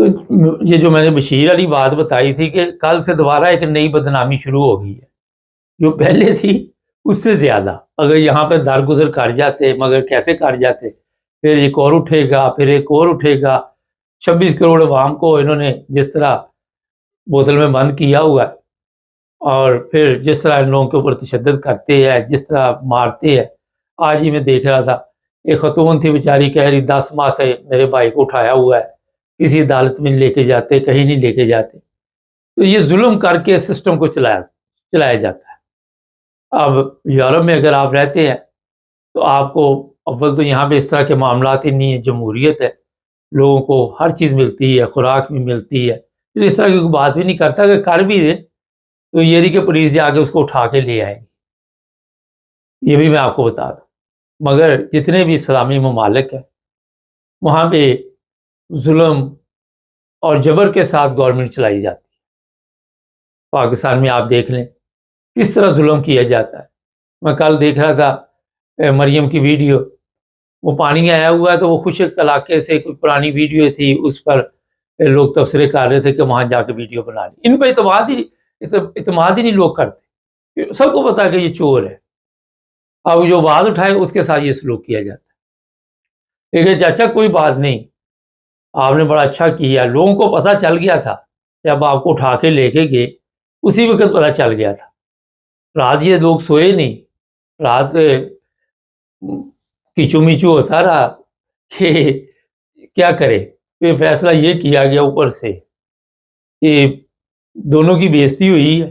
تو یہ جو میں نے بشیر علی بات بتائی تھی کہ کل سے دوبارہ ایک نئی بدنامی شروع ہو گئی ہے، جو پہلے تھی اس سے زیادہ۔ اگر یہاں پہ درگزر کر جاتے، مگر کیسے کر جاتے، پھر ایک اور اٹھے گا، پھر ایک اور اٹھے گا۔ 26 کروڑ عوام کو انہوں نے جس طرح بوتل میں بند کیا ہوا ہے، اور پھر جس طرح ان لوگوں کے اوپر تشدد کرتے ہیں، جس طرح مارتے ہیں۔ آج ہی میں دیکھ رہا تھا، ایک خاتون تھی بیچاری، کہہ رہی 10 ماہ سے میرے بھائی کو اٹھایا ہوا ہے، کسی عدالت میں نہیں لے کے جاتے، کہیں نہیں لے کے جاتے۔ تو یہ ظلم کر کے سسٹم کو چلایا جاتا ہے۔ اب یورپ میں اگر آپ رہتے ہیں تو آپ کو اول تو یہاں پہ اس طرح کے معاملات ہی نہیں ہے، جمہوریت ہے، لوگوں کو ہر چیز ملتی ہے، خوراک بھی ملتی ہے، پھر اس طرح کی کوئی بات بھی نہیں کرتا۔ اگر کر بھی دے تو یہ نہیں کہ پولیس جا کے اس کو اٹھا کے لے آئے گی، یہ بھی میں آپ کو بتا دوں۔ مگر جتنے بھی اسلامی ممالک ہیں وہاں پہ ظلم اور جبر کے ساتھ گورنمنٹ چلائی جاتی ہے۔ پاکستان میں آپ دیکھ لیں کس طرح ظلم کیا جاتا ہے۔ میں کل دیکھ رہا تھا مریم کی ویڈیو، وہ پانی آیا ہوا ہے تو وہ خشک علاقے سے کوئی پرانی ویڈیو تھی، اس پر لوگ تبصرے کر رہے تھے کہ وہاں جا کے ویڈیو بنا لی۔ ان پہ اعتماد ہی نہیں لوگ کرتے، سب کو پتا کہ یہ چور ہے۔ اب جو آواز اٹھائے اس کے ساتھ یہ سلوک کیا جاتا ہے۔ لیکن چاچا کوئی بات نہیں، آپ نے بڑا اچھا کیا، لوگوں کو پتہ چل گیا تھا، جب آپ کو اٹھا کے لے کے گئے اسی وقت پتہ چل گیا تھا۔ رات یہ لوگ سوئے نہیں، رات کیچو میچو ہوتا رہا کہ کیا کرے۔ پھر فیصلہ یہ کیا گیا اوپر سے کہ دونوں کی بےزتی ہوئی ہے،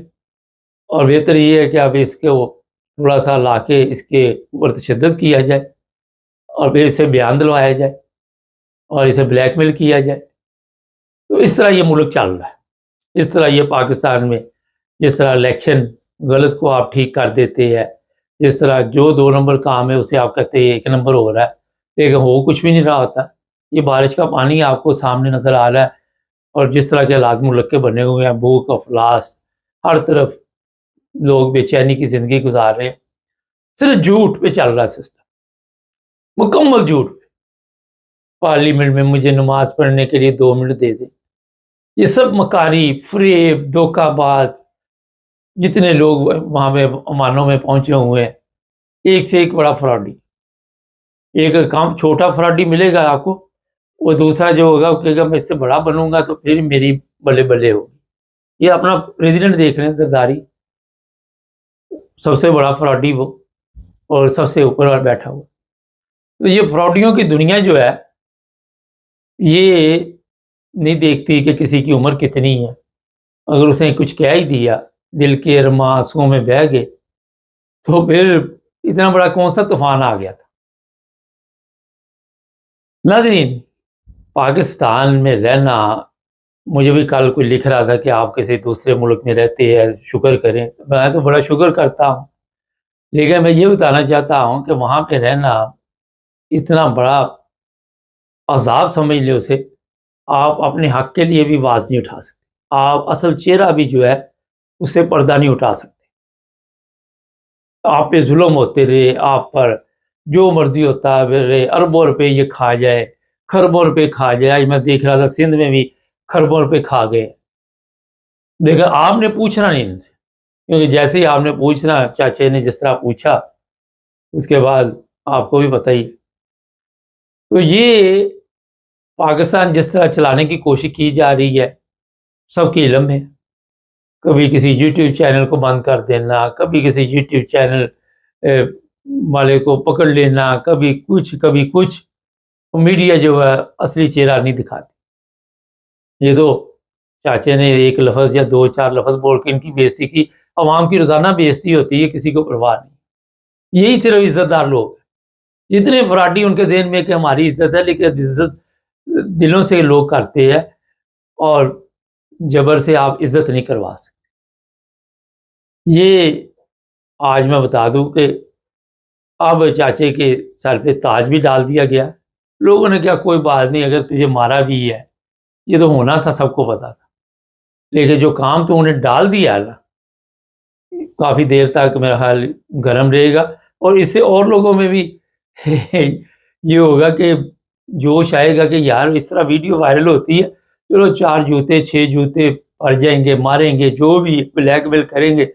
اور بہتر یہ ہے کہ اب اس کو تھوڑا سا لا کے اس کے اوپر تشدد کیا جائے، اور پھر اسے بیان دلوایا جائے، اور اسے بلیک میل کیا جائے۔ تو اس طرح یہ ملک چل رہا ہے۔ اس طرح یہ پاکستان میں جس طرح الیکشن غلط کو آپ ٹھیک کر دیتے ہیں، جس طرح جو 2 نمبر کام ہے اسے آپ کہتے ہیں 1 نمبر ہو رہا ہے، لیکن ہو کچھ بھی نہیں رہا ہوتا۔ یہ بارش کا پانی آپ کو سامنے نظر آ رہا ہے، اور جس طرح کے حالات ملک کے بنے ہوئے ہیں، بھوک افلاس، ہر طرف لوگ بے چینی کی زندگی گزار رہے ہیں۔ صرف جھوٹ پہ چل رہا ہے سسٹم، مکمل جھوٹ پہ۔ پارلیمنٹ میں مجھے نماز پڑھنے کے لیے 2 منٹ دے دیں، یہ سب مکاری، فریب، دھوکہ باز، جتنے لوگ وہاں پہ امانوں میں پہنچے ہوئے ہیں، ایک سے ایک بڑا فراڈی۔ ایک کام چھوٹا فراڈی ملے گا آپ کو، وہ دوسرا جو ہوگا وہ کہے گا میں اس سے بڑا بنوں گا تو پھر میری بلے بلے ہوگی۔ یہ اپنا پریزیڈنٹ دیکھ رہے ہیں، زرداری سب سے بڑا فراڈی وہ، اور سب سے اوپر بیٹھا ہوا۔ تو یہ فراڈیوں کی دنیا جو ہے یہ نہیں دیکھتی کہ کسی کی عمر کتنی ہے۔ اگر اس نے کچھ کہہ ہی دیا، دل کے ارماں آنسوؤں میں بہہ گئے، تو پھر اتنا بڑا کون سا طوفان آ گیا تھا۔ ناظرین، پاکستان میں رہنا، مجھے بھی کل کوئی لکھ رہا تھا کہ آپ کسی دوسرے ملک میں رہتے ہیں، شکر کریں۔ میں تو بڑا شکر کرتا ہوں، لیکن میں یہ بتانا چاہتا ہوں کہ وہاں پہ رہنا اتنا بڑا عذاب سمجھ لے اسے۔ آپ اپنے حق کے لیے بھی آواز نہیں اٹھا سکتے، آپ اصل چہرہ بھی جو ہے اس سے پردہ نہیں اٹھا سکتے۔ آپ پہ ظلم ہوتے رہے، آپ پر جو مرضی ہوتا رہے، اربوں روپے یہ کھا جائے، خربوں روپے کھا جائے۔ آج میں دیکھ رہا تھا سندھ میں بھی خربوں روپے کھا گئے۔ لیکن آپ نے پوچھنا نہیں ان سے، کیونکہ جیسے ہی آپ نے پوچھنا، چاچے نے جس طرح پوچھا اس کے بعد آپ کو بھی پتہ ہی۔ تو یہ پاکستان جس طرح چلانے کی کوشش کی جا رہی ہے، سب کے علم ہے۔ کبھی کسی یوٹیوب چینل کو بند کر دینا، کبھی کسی یوٹیوب چینل والے کو پکڑ لینا، کبھی کچھ۔ میڈیا جو ہے اصلی چہرہ نہیں دکھاتی۔ یہ تو چاچے نے ایک لفظ یا 2-4 لفظ بول کے ان کی بےزتی کی۔ عوام کی روزانہ بےزتی ہوتی ہے، کسی کو پرواہ نہیں۔ یہی صرف عزت دار لوگ ہیں۔ جتنے فراڈی ان کے ذہن میں کہ ہماری عزت ہے، لیکن عزت دلوں سے لوگ کرتے ہیں، اور جبر سے آپ عزت نہیں کروا سکتے۔ یہ آج میں بتا دوں کہ اب چاچے کے سر پہ تاج بھی ڈال دیا گیا۔ لوگوں نے کیا کوئی بات نہیں، اگر تجھے مارا بھی ہے، یہ تو ہونا تھا، سب کو پتا تھا، لیکن جو کام تو انہیں ڈال دیا نا، کافی دیر تک میرا خیال گرم رہے گا، اور اس سے اور لوگوں میں بھی یہ ہوگا کہ جوش آئے گا کہ یار اس طرح ویڈیو وائرل ہوتی ہے چلو 4 جوتے 6 جوتے پڑ جائیں گے، ماریں گے، جو بھی بلیک میل کریں گے،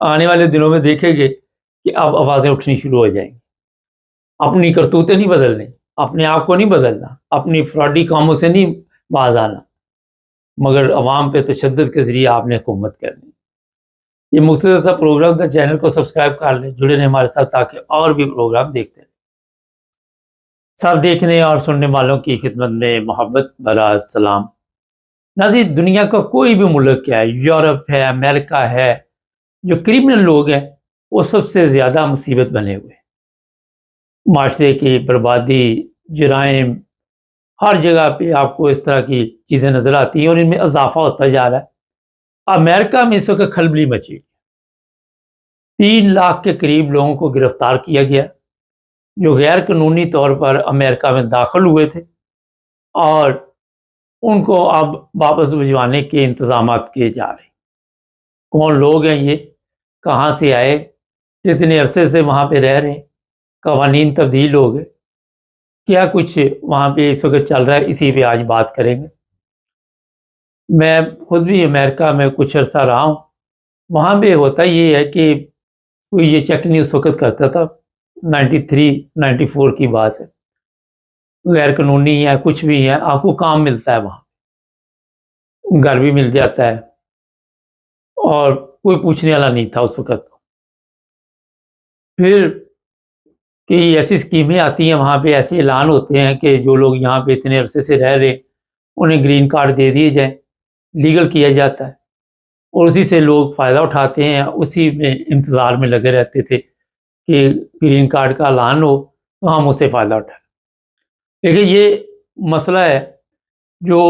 آنے والے دنوں میں دیکھیں گے کہ اب آوازیں اٹھنی شروع ہو جائیں گی۔ اپنی کرتوتیں نہیں بدلنے، اپنے آپ کو نہیں بدلنا، اپنی فراڈی کاموں سے نہیں باز آنا، مگر عوام پہ تشدد کے ذریعے آپ نے حکومت کرنی۔ یہ مختصر سا پروگرام تھا، چینل کو سبسکرائب کر لیں، جڑے رہیں ہمارے ساتھ تاکہ اور بھی پروگرام دیکھتے رہیں۔ سب دیکھنے اور سننے والوں کی خدمت میں محبت بھرا سلام۔ ناظرین، دنیا کا کوئی بھی ملک ہے، یورپ ہے، امریکہ ہے، جو کرمنل لوگ ہیں وہ سب سے زیادہ مصیبت بنے ہوئے، معاشرے کی بربادی، جرائم، ہر جگہ پہ آپ کو اس طرح کی چیزیں نظر آتی ہیں اور ان میں اضافہ ہوتا جا رہا ہے۔ امریکہ میں اس وقت کھلبلی مچی، 3 لاکھ کے قریب لوگوں کو گرفتار کیا گیا جو غیر قانونی طور پر امریکہ میں داخل ہوئے تھے، اور ان کو اب واپس بھجوانے کے انتظامات کیے جا رہے ہیں۔ کون لوگ ہیں یہ، کہاں سے آئے، کتنے عرصے سے وہاں پہ رہ رہے ہیں، قوانین تبدیل ہو گئے، کیا کچھ وہاں پہ اس وقت چل رہا ہے، اسی پہ آج بات کریں گے۔ میں خود بھی امریکہ میں کچھ عرصہ رہا ہوں، وہاں پہ ہوتا یہ ہے کہ کوئی یہ چیک نہیں اس وقت کرتا تھا، 93 94 کی بات ہے، غیر قانونی ہے کچھ بھی ہے، آپ کو کام ملتا ہے، وہاں گھر بھی مل جاتا ہے، اور کوئی پوچھنے والا نہیں تھا اس وقت۔ پھر کئی ایسی اسکیمیں آتی ہیں، وہاں پہ ایسے اعلان ہوتے ہیں کہ جو لوگ یہاں پہ اتنے عرصے سے رہ رہے انہیں گرین کارڈ دے دیے جائیں، لیگل کیا جاتا ہے، اور اسی سے لوگ فائدہ اٹھاتے ہیں، اسی میں انتظار میں لگے رہتے تھے کہ گرین کارڈ کا اعلان ہو تو ہم اس سے فائدہ اٹھائیں۔ لیکن یہ مسئلہ ہے، جو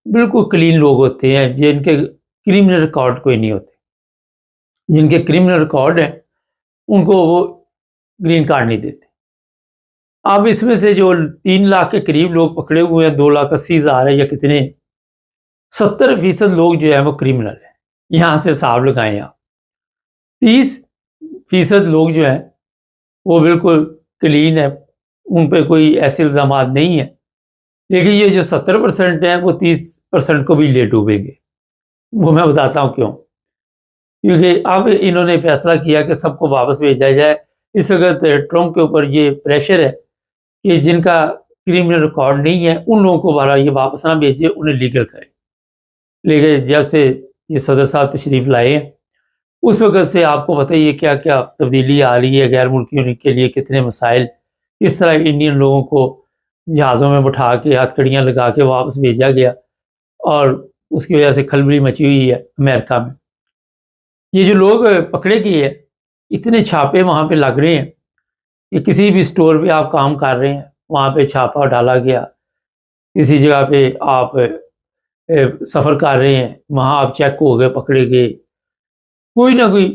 بالکل کلین لوگ ہوتے ہیں، جن کے کرمنل ریکارڈ کوئی نہیں ہوتے، جن کے کرمنل ریکارڈ ہیں ان کو وہ گرین کارڈ نہیں دیتے۔ اب اس میں سے جو 3 لاکھ کے قریب لوگ پکڑے ہوئے ہیں، 2,80,000 ہے یا کتنے، 70% لوگ جو ہیں وہ کرمنل ہیں، یہاں سے حساب لگائیں آپ۔ 30% لوگ جو ہیں وہ بالکل کلین ہے، ان پہ کوئی ایسے الزامات نہیں ہیں، لیکن یہ جو 70% ہیں وہ 30% کو بھی لے ڈوبیں گے۔ وہ میں بتاتا ہوں کیوں، کیونکہ اب انہوں نے فیصلہ کیا کہ سب کو واپس بھیجا جائے۔ اس وقت ٹرمپ کے اوپر یہ پریشر ہے کہ جن کا کرمنل ریکارڈ نہیں ہے ان لوگوں کو بارہ یہ واپس نہ بھیجے، انہیں لیگل کرے۔ لیکن جب سے یہ صدر صاحب تشریف لائے ہیں اس وقت سے آپ کو پتہ ہی ہے کیا کیا تبدیلی آ رہی ہے، غیر ملکیوں کے لیے کتنے مسائل، کس طرح انڈین لوگوں کو جہازوں میں بٹھا کے ہتھ کڑیاں لگا کے واپس بھیجا گیا، اور اس کی وجہ سے کھلبلی مچی ہوئی ہے امریکہ میں۔ یہ جو لوگ پکڑے گئے ہیں، اتنے چھاپے وہاں پہ لگ رہے ہیں کہ کسی بھی سٹور پہ آپ کام کر رہے ہیں وہاں پہ چھاپا ڈالا گیا، کسی جگہ پہ آپ سفر کر رہے ہیں وہاں آپ چیک ہو گئے، پکڑے گئے، کوئی نہ کوئی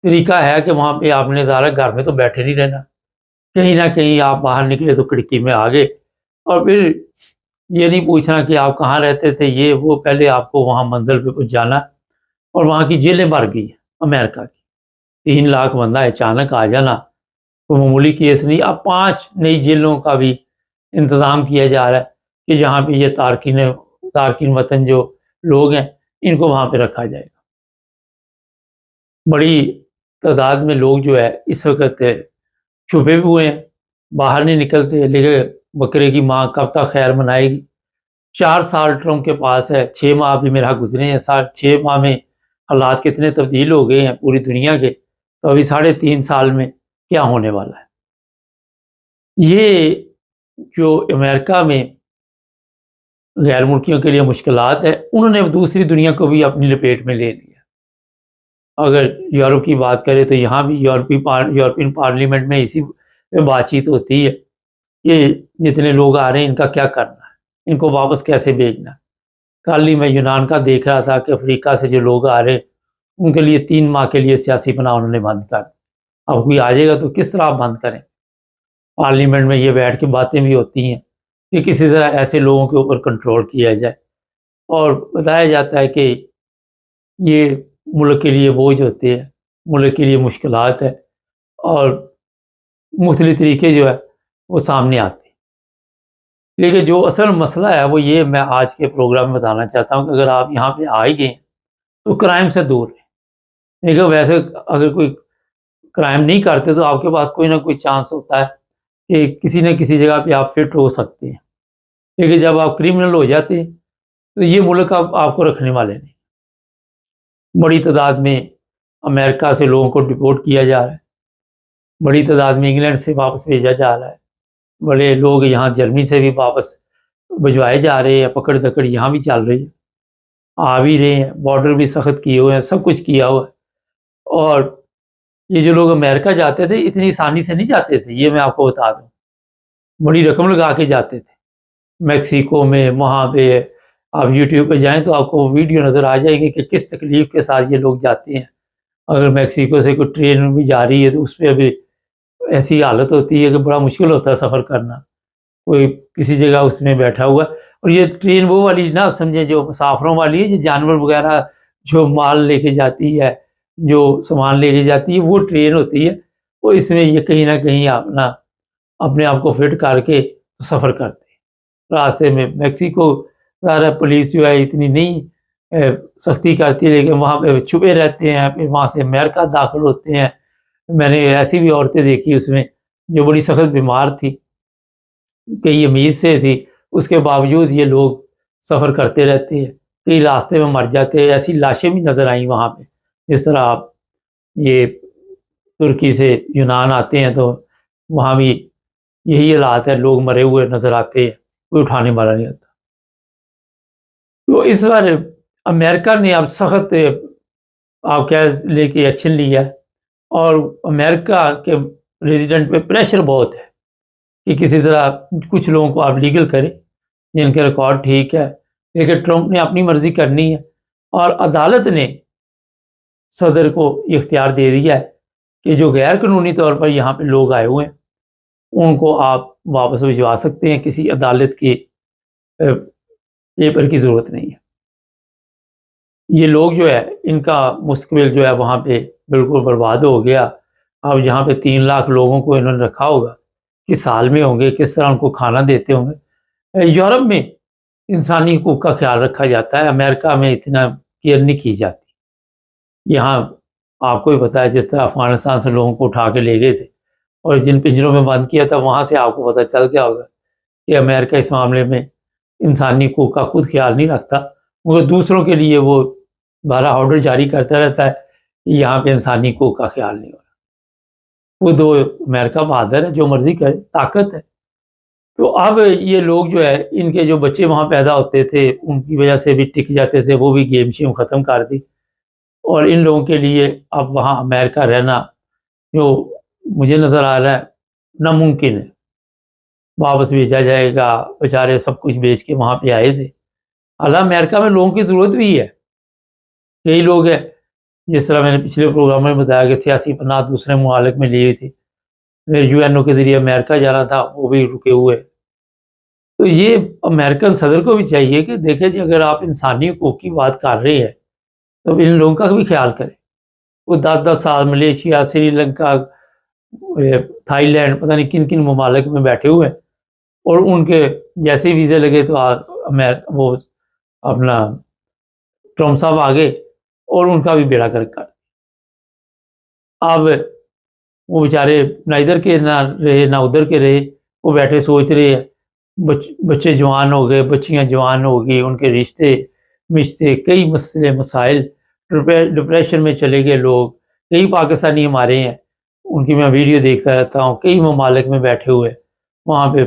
طریقہ ہے کہ وہاں پہ آپ نے ظاہر گھر میں تو بیٹھے نہیں رہنا، کہیں نہ کہیں آپ باہر نکلے تو کھڑکی میں آ گئے، اور پھر یہ نہیں پوچھنا کہ آپ کہاں رہتے تھے، یہ وہ، پہلے آپ کو وہاں منزل پہ پہنچانا، اور وہاں کی جیلیں بھر گئی ہیں امریکہ کی، 3 لاکھ بندہ اچانک آ جانا کوئی معمولی کیس نہیں۔ اب 5 نئی جیلوں کا بھی انتظام کیا جا رہا ہے کہ جہاں پہ یہ تارکین وطن جو لوگ ہیں ان کو وہاں پہ رکھا جائے گا۔ بڑی تعداد میں لوگ جو ہے اس وقت چھپے ہوئے ہیں، باہر نہیں نکلتے، لیکن بکرے کی ماں کب تک خیر منائے گی۔ 4 سال ٹرمپ کے پاس ہے، 6 ماہ بھی میرا گزرے ہیں، 6 ماہ میں حالات کتنے تبدیل ہو گئے ہیں پوری دنیا کے، تو ابھی 3.5 سال میں کیا ہونے والا ہے۔ یہ جو امریکہ میں غیر ملکیوں کے لیے مشکلات ہے، انہوں نے دوسری دنیا کو بھی اپنی لپیٹ میں لے لیا۔ اگر یورپ کی بات کریں تو یہاں بھی یورپین پارلیمنٹ میں اسی پہ بات چیت ہوتی ہے کہ جتنے لوگ آ رہے ہیں ان کا کیا کرنا ہے، ان کو واپس کیسے بھیجنا ہے۔ کل ہی میں یونان کا دیکھ رہا تھا کہ افریقہ سے جو لوگ آ رہے ہیں ان کے لیے 3 ماہ کے لیے سیاسی پناہ انہوں نے بند کر، اب کوئی آ جائے گا تو کس طرح آپ بند کریں۔ پارلیمنٹ میں یہ بیٹھ کے باتیں بھی ہوتی ہیں کہ کسی طرح ایسے لوگوں کے اوپر کنٹرول کیا جائے، اور بتایا جاتا ہے کہ یہ ملک کے لیے بوجھ ہوتے ہیں، ملک کے لیے مشکلات ہے، اور مختلف طریقے جو ہے وہ سامنے آتے ہیں۔ لیکن جو اصل مسئلہ ہے وہ یہ میں آج کے پروگرام میں بتانا چاہتا ہوں کہ اگر آپ یہاں پہ آ ہی گئے تو کرائم سے دور رہیں۔ دیکھو ویسے اگر کوئی کرائم نہیں کرتے تو آپ کے پاس کوئی نہ کوئی چانس ہوتا ہے کہ کسی نہ کسی جگہ پہ آپ فٹ ہو سکتے ہیں، لیکن جب آپ کرمنل ہو جاتے ہیں تو یہ ملک آپ کو رکھنے والے نہیں۔ بڑی تعداد میں امریکہ سے لوگوں کو ڈپورٹ کیا جا رہا ہے، بڑی تعداد میں انگلینڈ سے واپس بھیجا جا رہا ہے، بڑے لوگ یہاں جرمنی سے بھی واپس بھجوائے جا رہے ہیں، پکڑ دکڑ یہاں بھی چل رہی ہے، آ بھی رہے ہیں، بارڈر بھی سخت کیے ہوئے ہیں، سب کچھ کیا ہوا ہے۔ اور یہ جو لوگ امریکہ جاتے تھے اتنی آسانی سے نہیں جاتے تھے، یہ میں آپ کو بتا دوں، بڑی رقم لگا کے جاتے تھے۔ میکسیکو میں وہاں پہ آپ یوٹیوب پہ جائیں تو آپ کو ویڈیو نظر آ جائے گی کہ کس تکلیف کے ساتھ یہ لوگ جاتے ہیں۔ اگر میکسیکو سے کوئی ٹرین بھی جا رہی ہے تو اس پہ ابھی ایسی حالت ہوتی ہے کہ بڑا مشکل ہوتا ہے سفر کرنا، کوئی کسی جگہ اس میں بیٹھا ہوا ہے۔ اور یہ ٹرین وہ والی نہ سمجھیں جو مسافروں والی ہے، جو جانور وغیرہ جو مال لے کے جاتی ہے، جو سامان لے کے جاتی ہے، وہ ٹرین ہوتی ہے۔ وہ اس میں یہ کہیں نہ کہیں اپنے آپ کو فٹ کر کے سفر کرتے ہیں۔ راستے میں میکسیکو ظاہر پولیس جو ہے اتنی نہیں سختی کرتی ہے، لیکن وہاں پہ چھپے رہتے ہیں، پھر وہاں سے امریکہ داخل ہوتے ہیں۔ میں نے ایسی بھی عورتیں دیکھی اس میں جو بڑی سخت بیمار تھی، کئی امید سے تھی، اس کے باوجود یہ لوگ سفر کرتے رہتے ہیں، کئی راستے میں مر جاتے ہیں۔ ایسی لاشیں بھی نظر آئیں وہاں پہ، جس طرح آپ یہ ترکی سے یونان آتے ہیں تو وہاں بھی یہی حالات ہے، لوگ مرے ہوئے نظر آتے ہیں، کوئی اٹھانے والا نہیں ہوتا۔ تو اس بار امریکہ نے اب سخت آپ کیا لے کے ایکشن لیا ہے، اور امریکہ کے ریزیڈنٹ پہ پریشر بہت ہے کہ کسی طرح کچھ لوگوں کو آپ لیگل کریں جن کے ریکارڈ ٹھیک ہے، لیکن ٹرمپ نے اپنی مرضی کرنی ہے، اور عدالت نے صدر کو یہ اختیار دے دیا ہے کہ جو غیر قانونی طور پر یہاں پہ لوگ آئے ہوئے ہیں ان کو آپ واپس بھجوا سکتے ہیں، کسی عدالت کے پیپر کی ضرورت نہیں ہے۔ یہ لوگ جو ہے ان کا مستقبل جو ہے وہاں پہ بالکل برباد ہو گیا۔ اب جہاں پہ 3 لاکھ لوگوں کو انہوں نے رکھا ہوگا، کس حال میں ہوں گے، کس طرح ان کو کھانا دیتے ہوں گے۔ یورپ میں انسانی حقوق کا خیال رکھا جاتا ہے، امریکہ میں اتنا کیئر نہیں کی جاتی۔ یہاں آپ کو بھی پتا ہے جس طرح افغانستان سے لوگوں کو اٹھا کے لے گئے تھے اور جن پنجروں میں بند کیا تھا، وہاں سے آپ کو پتہ چل گیا ہوگا کہ امریکہ اس معاملے میں انسانی حقوق کا خود خیال نہیں رکھتا، مگر دوسروں کے لیے وہ بارہ آرڈر جاری کرتا رہتا ہے کہ یہاں پہ انسانی حقوق کا خیال نہیں ہو رہا۔ خود وہ امریکہ بہادر ہے، جو مرضی کرے، طاقت ہے۔ تو اب یہ لوگ جو ہے ان کے جو بچے وہاں پیدا ہوتے تھے ان کی وجہ سے بھی ٹک جاتے تھے، وہ بھی گیم شیم ختم کر دی، اور ان لوگوں کے لیے اب وہاں امریکہ رہنا جو مجھے نظر آ رہا ہے ناممکن ہے۔ واپس بھیجا جائے گا، بیچارے سب کچھ بیچ کے وہاں پہ آئے تھے۔ حالانکہ امریکہ میں لوگوں کی ضرورت بھی ہے، کئی لوگ ہیں جس طرح میں نے پچھلے پروگرام میں بتایا کہ سیاسی پناہ دوسرے ممالک میں لیے تھے، یو این او کے ذریعے امریکہ جانا تھا، وہ بھی رکے ہوئے۔ تو یہ امریکن صدر کو بھی چاہیے کہ دیکھیں جی اگر آپ انسانی حقوق کی بات کر رہے ہیں تو ان لوگوں کا بھی خیال کریں۔ وہ 10 سال Malaysia, Sri Lanka, Thai land, پتہ نہیں کن کن ممالک میں بیٹھے ہوئے ہیں، اور ان کے جیسے ویزے لگے تو وہ اپنا ٹرمپ صاحب آگے اور ان کا بھی بیڑا گرک کر۔ اب وہ بیچارے نہ ادھر کے نہ رہے نہ ادھر کے رہے، وہ بیٹھے سوچ رہے ہیں، بچے جوان ہو گئے، بچیاں جوان ہو گئی، ان کے رشتے کئی مسئلے مسائل، ڈپریشن میں چلے گئے لوگ۔ کئی پاکستانی ہمارے ہیں، ان کی میں ویڈیو دیکھتا رہتا ہوں، کئی ممالک میں بیٹھے ہوئے وہاں پہ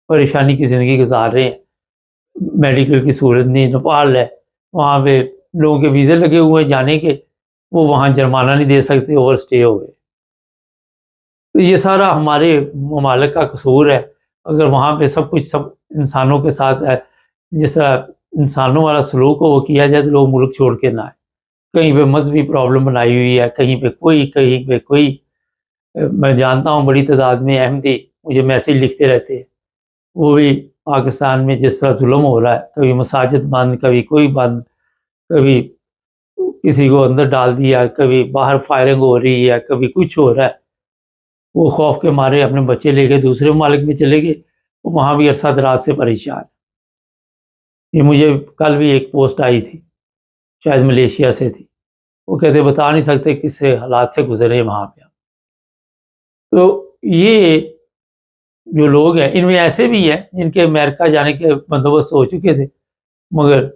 پریشانی کی زندگی گزار رہے ہیں، میڈیکل کی صورت نہیں۔ نیپال ہے، وہاں پہ لوگوں کے ویزے لگے ہوئے ہیں جانے کے، وہ وہاں جرمانہ نہیں دے سکتے، اوور سٹے ہو گئے۔ تو یہ سارا ہمارے ممالک کا قصور ہے۔ اگر وہاں پہ سب انسانوں کے ساتھ ہے، جس طرح انسانوں والا سلوک ہو وہ کیا جائے تو لوگ ملک چھوڑ کے نہ آئے۔ کہیں پہ مذہبی پرابلم بنائی ہوئی ہے، کہیں پہ کوئی میں جانتا ہوں بڑی تعداد میں احمدی مجھے میسیج لکھتے رہتے ہیں، وہ بھی پاکستان میں جس طرح ظلم ہو رہا ہے، کبھی مساجد بند، کبھی کوئی بند، کبھی کسی کو اندر ڈال دیا، کبھی باہر فائرنگ ہو رہی ہے، کبھی کچھ ہو رہا ہے، وہ خوف کے مارے اپنے بچے لے کے دوسرے ممالک میں چلے گئے، وہاں بھی عرصہ دراز سے پریشان. یہ مجھے کل بھی ایک پوسٹ آئی تھی، شاید ملیشیا سے تھی. وہ کہتے بتا نہیں سکتے کس سے حالات سے گزرے وہاں پہ. تو یہ جو لوگ ہیں ان میں ایسے بھی ہیں جن کے امریکہ جانے کے بندوبست ہو چکے تھے، مگر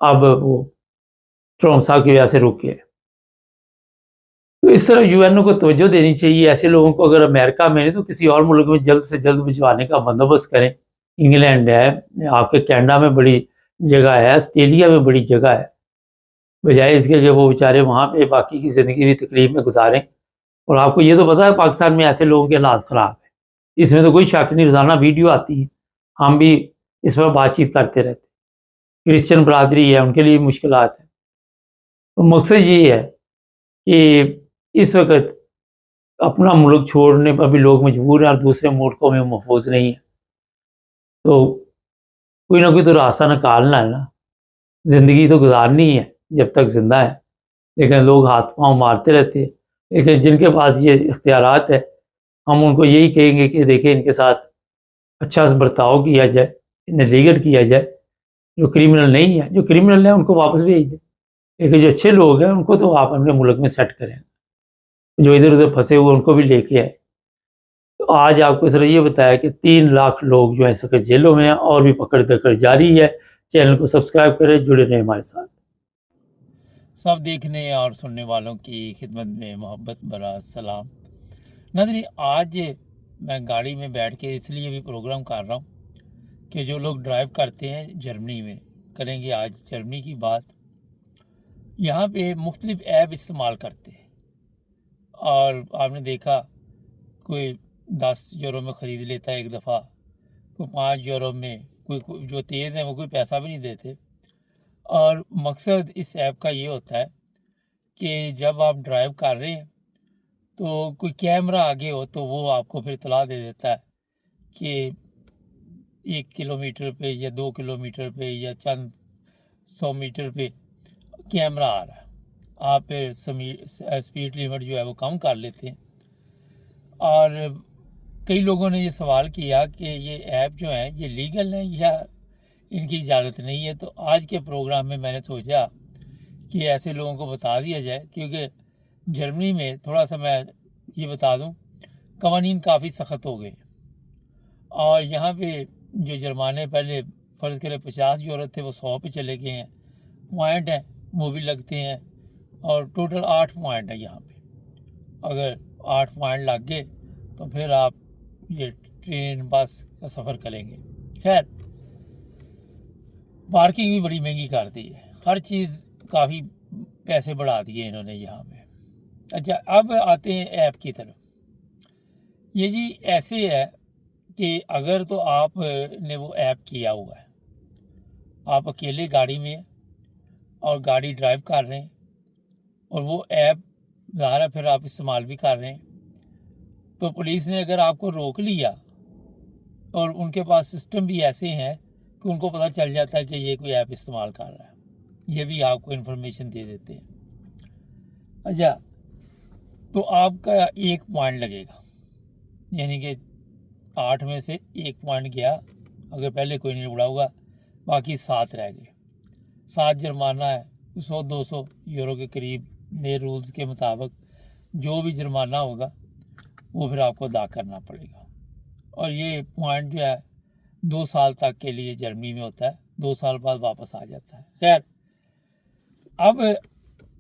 اب وہ ٹرمپ صاحب کی وجہ سے رک گئے. تو اس طرح یو این او کو توجہ دینی چاہیے. ایسے لوگوں کو اگر امریکہ میں نہیں تو کسی اور ملک میں جلد سے جلد بھجوانے کا بندوبست کریں. انگلینڈ ہے، آپ کے کینیڈا میں بڑی جگہ ہے، آسٹریلیا میں بڑی جگہ ہے، بجائے اس کے کہ وہ بیچارے وہاں پہ باقی کی زندگی بھی تکلیف میں گزاریں. اور آپ کو یہ تو پتہ ہے پاکستان میں ایسے لوگوں کے حالات خراب ہیں، اس میں تو کوئی شک نہیں. روزانہ ویڈیو آتی ہے، ہم بھی اس پر بات چیت کرتے رہتے. کرسچن برادری ہے، ان کے لیے مشکلات ہیں. تو مقصد یہ ہے کہ اس وقت اپنا ملک چھوڑنے پر بھی لوگ مجبور ہیں اور دوسرے ملکوں میں محفوظ نہیں ہیں. تو کوئی نہ کوئی تو راستہ نکالنا ہے نا. زندگی تو گزارنی ہے جب تک زندہ ہے، لیکن لوگ ہاتھ پاؤں مارتے رہتے ہیں. لیکن جن کے پاس یہ اختیارات ہے ہم ان کو یہی کہیں گے کہ دیکھیں ان کے ساتھ اچھا برتاؤ کیا جائے، انہیں لیگل کیا جائے. جو کرمنل نہیں ہے، جو کرمنل ہیں ان کو واپس بھیج دیں، لیکن جو اچھے لوگ ہیں ان کو تو آپ اپنے ملک میں سیٹ کریں. جو ادھر ادھر پھنسے ہوئے ان کو بھی لے کے آئے. تو آج آپ کو سر یہ بتایا کہ 3 لاکھ لوگ جو ہیں اس وقت جیلوں میں ہیں اور بھی پکڑ دکڑ جاری ہے. چینل کو سبسکرائب کریں، جڑے رہیں ہمارے ساتھ. سب دیکھنے اور سننے والوں کی خدمت میں محبت برا سلام. ناظرین، آج میں گاڑی میں بیٹھ کے اس لیے بھی پروگرام کر رہا ہوں کہ جو لوگ ڈرائیو کرتے ہیں جرمنی میں، کریں گے آج جرمنی کی بات. یہاں پہ مختلف ایپ استعمال کرتے ہیں اور آپ نے دیکھا کوئی 10 یورو میں خرید لیتا ہے ایک دفعہ، کوئی 5 یورو میں، کوئی جو تیز ہیں وہ کوئی پیسہ بھی نہیں دیتے. اور مقصد اس ایپ کا یہ ہوتا ہے کہ جب آپ ڈرائیو کر رہے ہیں تو کوئی کیمرہ آگے ہو تو وہ آپ کو پھر اطلاع دے دیتا ہے کہ 1 کلومیٹر پہ یا 2 کلومیٹر پہ یا چند 100 میٹر پہ کیمرہ آ رہا ہے. آپ پھر اسپیڈ لیمٹ جو ہے وہ کم کر لیتے ہیں. اور کئی لوگوں نے یہ سوال کیا کہ یہ ایپ جو ہیں یہ لیگل ہیں یا ان کی اجازت نہیں ہے. تو آج کے پروگرام میں نے سوچا کہ ایسے لوگوں کو بتا دیا جائے، کیونکہ جرمنی میں تھوڑا سا میں یہ بتا دوں قوانین کافی سخت ہو گئے اور یہاں پہ جو جرمانے پہلے فرض کرے 50 یورو تھے وہ 100 پہ چلے گئے ہیں. پوائنٹ ہیں وہ بھی لگتے ہیں اور ٹوٹل 8 پوائنٹ ہیں یہاں پہ. اگر 8 پوائنٹ لگ گئے تو پھر آپ یہ ٹرین بس کا سفر کریں گے. خیر، پارکنگ بھی بڑی مہنگی کر دی ہے، ہر چیز کافی پیسے بڑھا دیے انہوں نے یہاں پہ. اچھا، اب آتے ہیں ایپ کی طرف. یہ جی ایسے ہے کہ اگر تو آپ نے وہ ایپ کیا ہوا ہے، آپ اکیلے گاڑی میں اور گاڑی ڈرائیو کر رہے ہیں اور وہ ایپ ظاہر ہے پھر آپ استعمال بھی کر رہے ہیں، تو پولیس نے اگر آپ کو روک لیا اور ان کے پاس سسٹم بھی ایسے ہیں کہ ان کو پتہ چل جاتا ہے کہ یہ کوئی ایپ استعمال کر رہا ہے، یہ بھی آپ کو انفارمیشن دے دیتے ہیں. اچھا، تو آپ کا 1 پوائنٹ لگے گا، یعنی کہ 8 میں سے 1 پوائنٹ گیا. اگر پہلے کوئی نہیں اڑا ہوگا، باقی 7 رہ گئے. 7 جرمانہ ہے، 100-200 یورو کے قریب نئے رولز کے مطابق جو بھی جرمانہ ہوگا وہ پھر آپ کو ادا کرنا پڑے گا. اور یہ پوائنٹ جو ہے 2 سال تک کے لیے جرمنی میں ہوتا ہے، 2 سال بعد واپس آ جاتا ہے. خیر، اب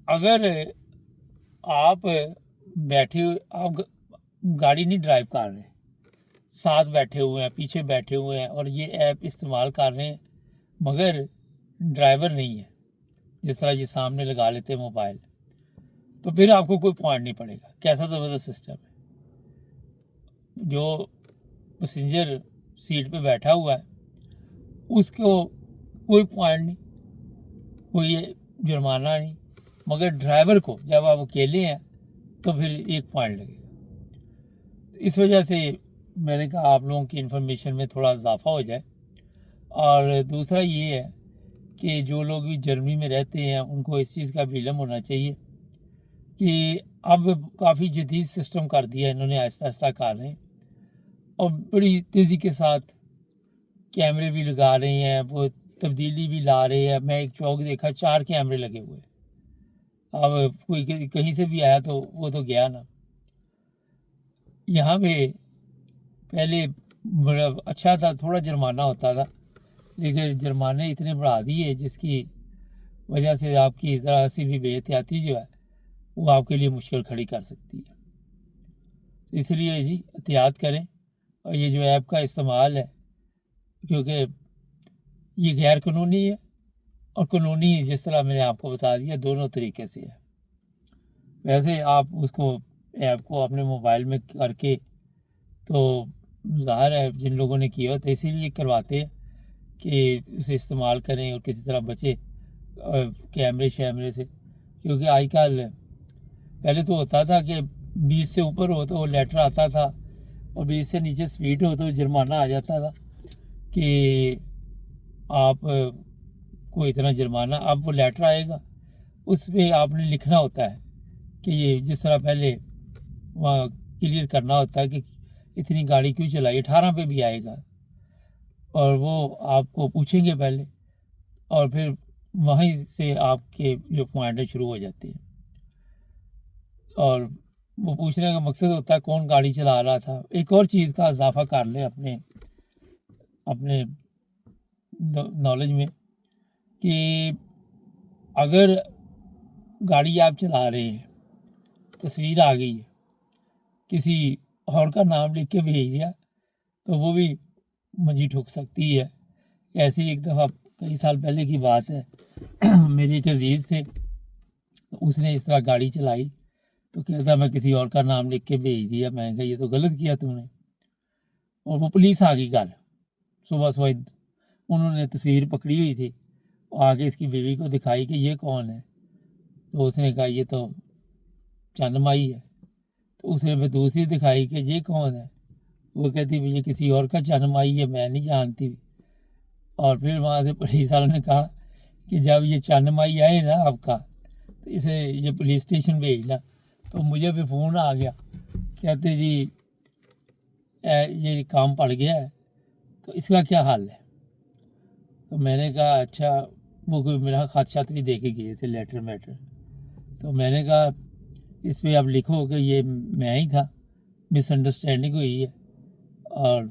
اگر آپ بیٹھے آپ گاڑی نہیں ڈرائیو کر رہے، ساتھ بیٹھے ہوئے ہیں، پیچھے بیٹھے ہوئے ہیں اور یہ ایپ استعمال کر رہے ہیں مگر ڈرائیور نہیں ہے، جس طرح یہ سامنے لگا لیتے ہیں موبائل، تو پھر آپ کو کوئی پوائنٹ نہیں پڑے گا. کیسا زبردست سسٹم ہے. جو پیسنجر سیٹ پہ بیٹھا ہوا ہے اس کو کوئی پوائنٹ نہیں، کوئی جرمانہ نہیں، مگر ڈرائیور کو جب آپ اکیلے ہیں تو پھر 1 پوائنٹ لگے گا. اس وجہ سے میں نے کہا آپ لوگوں کی انفارمیشن میں تھوڑا اضافہ ہو جائے. اور دوسرا یہ ہے کہ جو لوگ بھی جرمنی میں رہتے ہیں ان کو اس چیز کا بھی علم ہونا چاہیے کہ اب کافی جدید سسٹم کر دیا انہوں نے، آہستہ آہستہ کر رہے ہیں اور بڑی تیزی کے ساتھ کیمرے بھی لگا رہے ہیں، وہ تبدیلی بھی لا رہے ہیں. میں ایک چوک دیکھا 4 کیمرے لگے ہوئے. اب کوئی کہیں سے بھی آیا تو وہ تو گیا نا. یہاں پہ پہلے بڑا اچھا تھا، تھوڑا جرمانہ ہوتا تھا، لیکن جرمانے اتنے بڑھا دیے جس کی وجہ سے آپ کی ذرا سی بھی بے احتیاطی جو ہے وہ آپ کے لیے مشکل کھڑی کر سکتی ہے. اس لیے جی احتیاط کریں. اور یہ جو ایپ کا استعمال ہے، کیونکہ یہ غیر قانونی ہے اور قانونی، جس طرح میں نے آپ کو بتا دیا، دونوں طریقے سے ہے. ویسے آپ اس کو ایپ کو اپنے موبائل میں کر کے تو ظاہر ہے جن لوگوں نے کیا ہوتا ہے اسی لیے کرواتے ہیں کہ اسے استعمال کریں اور کسی طرح بچے کیمرے شیمرے سے. کیونکہ آج کل پہلے تو ہوتا تھا کہ 20 سے اوپر ہو تو وہ لیٹر آتا تھا، اور 20 سے نیچے سپیڈ ہو تو جرمانہ آ جاتا تھا کہ آپ کو اتنا جرمانہ. اب وہ لیٹر آئے گا، اس پہ آپ نے لکھنا ہوتا ہے کہ یہ جس طرح پہلے وہاں کلیئر کرنا ہوتا ہے کہ اتنی گاڑی کیوں چلائی. 18 پہ بھی آئے گا اور وہ آپ کو پوچھیں گے پہلے، اور پھر وہیں سے آپ کے جو پوائنٹ شروع ہو جاتے ہیں. اور وہ پوچھنے کا مقصد ہوتا ہے کون گاڑی چلا رہا تھا. ایک اور چیز کا اضافہ کر لیں اپنے نالج میں کہ اگر گاڑی آپ چلا رہے ہیں، تصویر آ گئی ہے، کسی اور کا نام لکھ کے بھیج دیا تو وہ بھی منجی ٹھوک سکتی ہے. ایسی ایک دفعہ کئی سال پہلے کی بات ہے، میری ایک عزیز تھے، اس نے اس طرح گاڑی چلائی تو کہتا میں کسی اور کا نام لکھ کے بھیج دیا. میں نے کہا یہ تو غلط کیا تم نے. اور وہ پولیس آ گئی گھر صبح صبح، انہوں نے تصویر پکڑی ہوئی تھی، آگے اس کی بیوی کو دکھائی کہ یہ کون ہے. تو اس نے کہا یہ تو چند مائی ہے. تو اس نے پھر دوسری دکھائی کہ یہ کون ہے. وہ کہتی یہ کسی اور کا چند مائی ہے، میں نہیں جانتی. اور پھر وہاں سے پولیس والوں نے کہا کہ جب یہ چند مائی آئے نا آپ کا تو اسے یہ پولیس اسٹیشن بھیجنا. تو مجھے بھی فون آ گیا، کہتے جی یہ کام پڑ گیا ہے تو اس کا کیا حال ہے. تو میں نے کہا اچھا، وہ کوئی میرا خط شت بھی دے کے گئے تھے، لیٹر میٹر. تو میں نے کہا اس پہ آپ لکھو کہ یہ میں ہی تھا، مس انڈرسٹینڈنگ ہوئی ہے. اور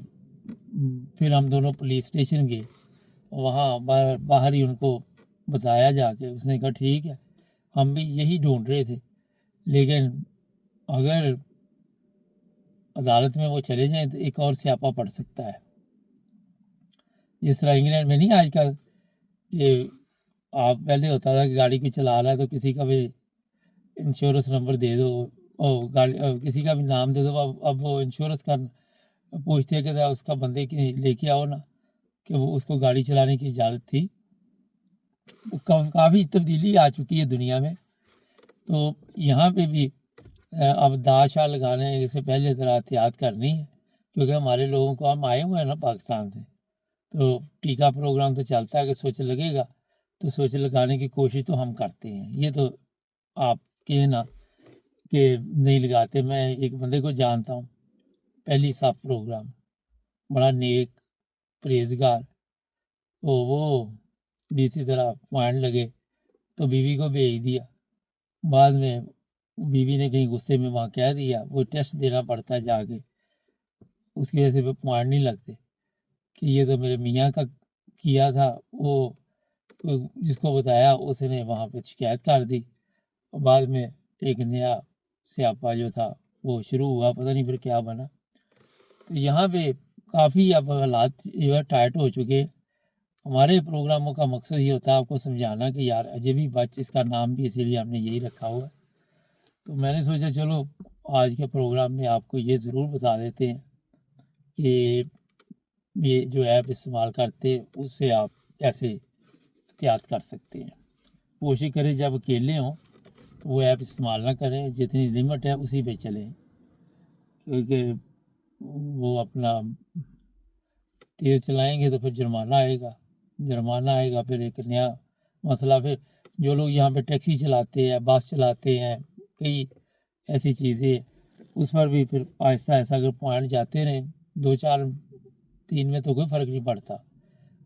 پھر ہم دونوں پولیس اسٹیشن گئے، وہاں باہر ہی ان کو بتایا جا کے. اس نے کہا ٹھیک ہے، ہم بھی یہی ڈھونڈ رہے تھے، لیکن اگر عدالت میں وہ چلے جائیں تو ایک اور سیاپا پڑ سکتا ہے. جس طرح انگلینڈ میں نہیں آج کل کہ آپ پہلے ہوتا تھا کہ گاڑی کو چلا رہا ہے تو کسی کا بھی انشورنس نمبر دے دو، اور گاڑی کسی کا بھی نام دے دو. اب وہ انشورنس کا پوچھتے کہ اس کا بندے کی لے کے آؤ نا کہ وہ اس کو گاڑی چلانے کی اجازت تھی. کافی تبدیلی آ چکی ہے دنیا میں. تو یہاں پہ بھی اب داشا لگانے سے پہلے ذرا احتیاط کرنی ہے، کیونکہ ہمارے لوگوں کو، ہم آئے ہوئے ہیں نا پاکستان سے، تو ٹیکہ پروگرام تو چلتا ہے کہ سوچ لگے گا تو سوچ لگانے کی کوشش تو ہم کرتے ہیں. یہ تو آپ کہنا کہ نہیں لگاتے. میں ایک بندے کو جانتا ہوں، پہلی صاف پروگرام، بڑا نیک پرہیزگار، تو وہ بھی اسی طرح پوائنٹ لگے تو بیوی کو بھیج دیا. بعد میں بیوی نے کہیں غصے میں وہاں کہہ دیا، وہ ٹیسٹ دینا پڑتا ہے جا کے، اس کی وجہ سے پوائنٹ نہیں لگتے کہ یہ تو میرے میاں کا کیا تھا. وہ جس کو بتایا اس نے وہاں پہ شکایت کر دی، اور بعد میں ایک نیا سیاپا جو تھا وہ شروع ہوا، پتہ نہیں پھر کیا بنا. تو یہاں پہ کافی اب حالات جو ہے ٹائٹ ہو چکے. ہمارے پروگراموں کا مقصد یہ ہوتا ہے آپ کو سمجھانا کہ یار اجے بھی بچ، اس کا نام بھی اسی لیے ہم نے یہی رکھا ہوا ہے. تو میں نے سوچا چلو آج کے پروگرام میں آپ کو یہ ضرور بتا دیتے ہیں کہ یہ جو ایپ استعمال کرتے اس سے آپ کیسے احتیاط کر سکتے ہیں. کوشش کریں جب اکیلے ہوں تو وہ ایپ استعمال نہ کریں، جتنی لمٹ ہے اسی پہ چلیں، کیونکہ وہ اپنا تیز چلائیں گے تو پھر جرمانہ آئے گا. پھر ایک نیا مسئلہ. پھر جو لوگ یہاں پہ ٹیکسی چلاتے ہیں، بس چلاتے ہیں، کئی ایسی چیزیں، اس پر بھی پھر آہستہ آہستہ اگر پوائنٹ جاتے رہیں 2 4 3 میں تو کوئی فرق نہیں پڑتا.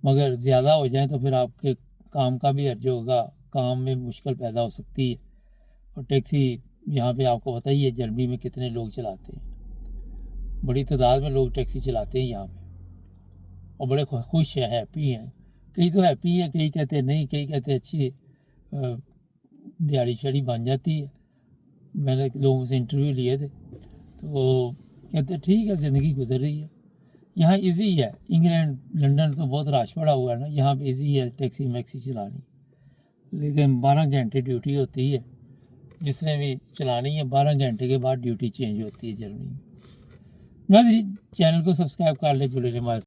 مگر زیادہ ہو جائیں تو پھر آپ کے کام کا بھی حرج ہوگا، کام میں مشکل پیدا ہو سکتی ہے۔ اور ٹیکسی یہاں پہ آپ کو پتہ ہی ہے جرمنی میں کتنے لوگ چلاتے ہیں، بڑی تعداد میں لوگ ٹیکسی چلاتے ہیں یہاں پہ، اور بڑے خوش ہیں، ہیپی ہیں۔ کئی تو ہیپی ہیں، کئی کہتے ہیں نہیں، کئی کہتے ہیں اچھی دیہڑی شڑی بن جاتی ہے۔ میں نے لوگوں سے انٹرویو لیے تھے تو وہ کہتے ہیں ٹھیک ہے، زندگی گزر رہی ہے۔ یہاں ایزی ہے، انگلینڈ لنڈن تو بہت رش پڑا ہوا ہے نا، یہاں پہ ایزی ہے ٹیکسی میکسی چلانی، لیکن 12 گھنٹے ڈیوٹی ہوتی ہے، جس نے بھی چلانی ہے 12 گھنٹے کے بعد ڈیوٹی چینج ہوتی ہے جرمنی میں۔ ناظرین، چینل کو سبسکرائب کر لیں، جڑے رہیں ہمارے ساتھ۔